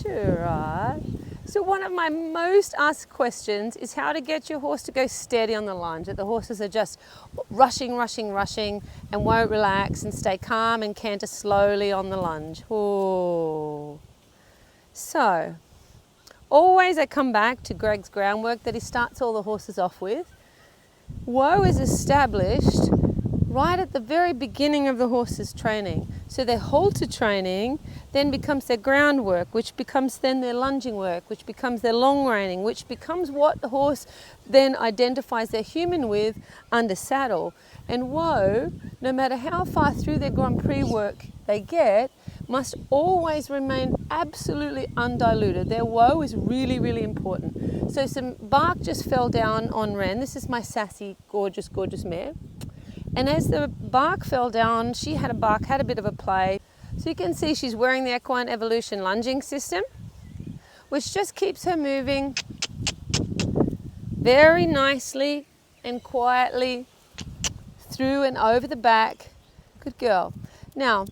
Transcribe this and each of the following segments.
Right. So one of my most asked questions is how to get your horse to go steady on the lunge, that the horses are just rushing, rushing, rushing and won't relax and stay calm and canter slowly on the lunge. Ooh. So, always I come back to Greg's groundwork that he starts all the horses off with. Whoa is established right at the very beginning of the horse's training. So their halter training then becomes their groundwork, which becomes then their lunging work, which becomes their long reining, which becomes what the horse then identifies their human with under saddle. And whoa, no matter how far through their Grand Prix work they get, must always remain absolutely undiluted. Their whoa is really, really important. So some bark just fell down on Ren. This is my sassy, gorgeous, gorgeous mare. And as the bark fell down, she had a bit of a play. So you can see she's wearing the Equine Evolution lunging system, which just keeps her moving very nicely and quietly through and over the back. Good girl. Now,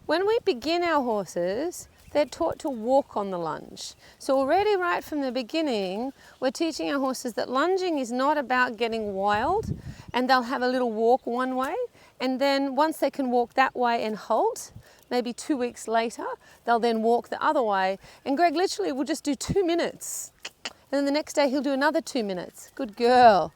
when we begin our horses, they're taught to walk on the lunge. So already right from the beginning, we're teaching our horses that lunging is not about getting wild, and they'll have a little walk one way, and then once they can walk that way and halt, maybe 2 weeks later, they'll then walk the other way. And Greg literally will just do 2 minutes. And then the next day he'll do another 2 minutes. Good girl.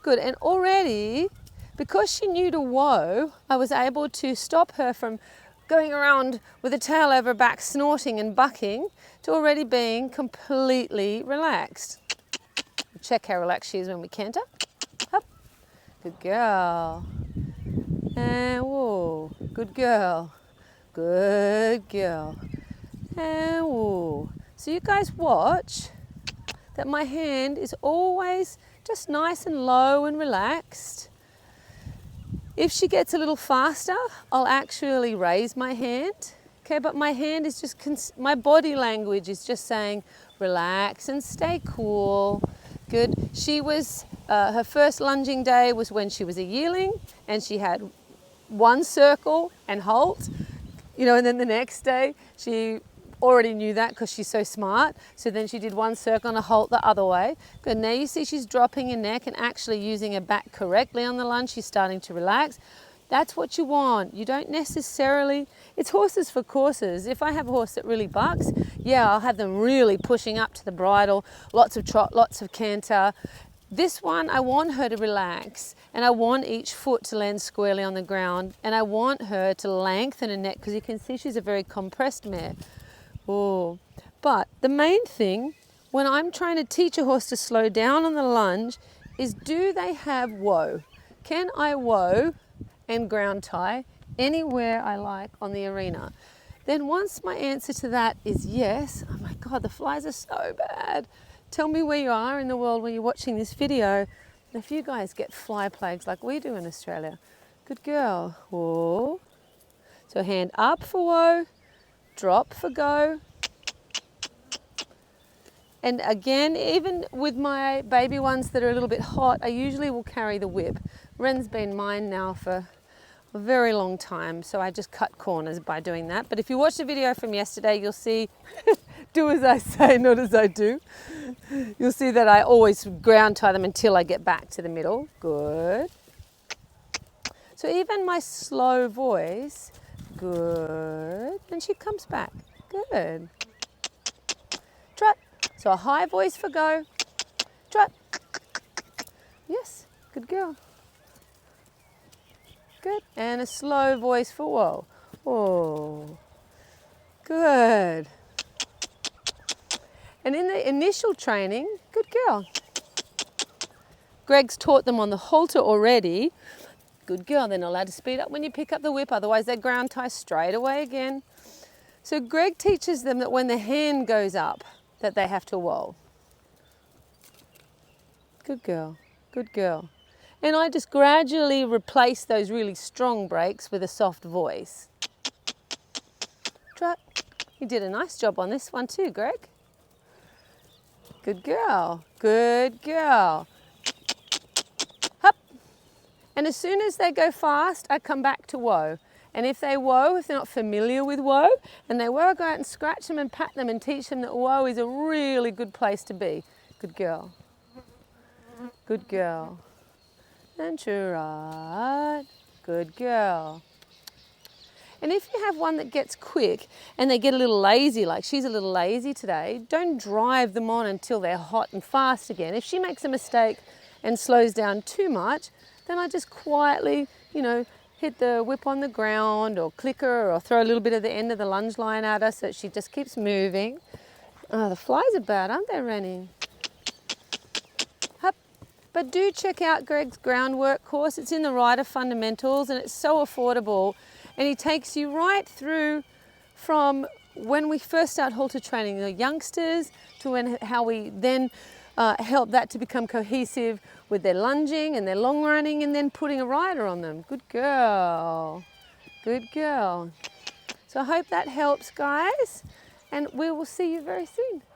Good. And already, because she knew to whoa, I was able to stop her from going around with a tail over her back, snorting and bucking, to already being completely relaxed. Check how relaxed she is when we canter. Up. Good girl. And whoa. Good girl. Good girl. And whoa. So you guys watch that my hand is always just nice and low and relaxed. If she gets a little faster, I'll actually raise my hand. Okay, but my hand is just, my body language is just saying, relax and stay cool. Good. She was, her first lunging day was when she was a yearling, and she had one circle and halt, and then the next day she already knew that because she's so smart. So then she did one circle and a halt the other way. Good. Now you see she's dropping her neck and actually using her back correctly on the lunge. She's starting to relax. That's what you want. You don't necessarily, it's horses for courses. If I have a horse that really bucks, yeah, I'll have them really pushing up to the bridle, lots of trot, lots of canter. This one, I want her to relax, and I want each foot to land squarely on the ground, and I want her to lengthen her neck because you can see she's a very compressed mare. Oh, but the main thing when I'm trying to teach a horse to slow down on the lunge is, do they have whoa? Can I whoa and ground tie anywhere I like on the arena? Then once my answer to that is yes, oh my God, the flies are so bad. Tell me where you are in the world when you're watching this video. And if you guys get fly plagues like we do in Australia. Good girl. Whoa. So hand up for whoa. Drop for go. And again, even with my baby ones that are a little bit hot, I usually will carry the whip. Ren's been mine now for a very long time, so I just cut corners by doing that. But if you watch the video from yesterday, you'll see, do as I say, not as I do. You'll see that I always ground tie them until I get back to the middle. Good. So even my slow voice, good. And she comes back. Good. Trot. So a high voice for go. Trot. Yes. Good girl. Good. And a slow voice for whoa. Whoa. Good. And in the initial training, good girl. Greg's taught them on the halter already. Good girl. They're not allowed to speed up when you pick up the whip, otherwise they ground tie straight away again. So Greg teaches them that when the hand goes up, that they have to whoa. Good girl. Good girl. And I just gradually replace those really strong breaks with a soft voice. Trot. You did a nice job on this one too, Greg. Good girl. Good girl. Hup. And as soon as they go fast, I come back to whoa. And if they whoa, if they're not familiar with whoa, and they whoa, go out and scratch them and pat them and teach them that whoa is a really good place to be. Good girl. Good girl. And to right. Good girl. And if you have one that gets quick and they get a little lazy, like she's a little lazy today, don't drive them on until they're hot and fast again. If she makes a mistake and slows down too much, then I just quietly, you know, hit the whip on the ground or click her or throw a little bit of the end of the lunge line at her so that she just keeps moving. Oh, the flies are bad, aren't they, Rennie? Hup. But do check out Greg's groundwork course. It's in the Rider Fundamentals and it's so affordable. And he takes you right through from when we first start halter training the youngsters to how we then help that to become cohesive with their lunging and their long running and then putting a rider on them. Good girl. Good girl. So I hope that helps, guys. And we will see you very soon.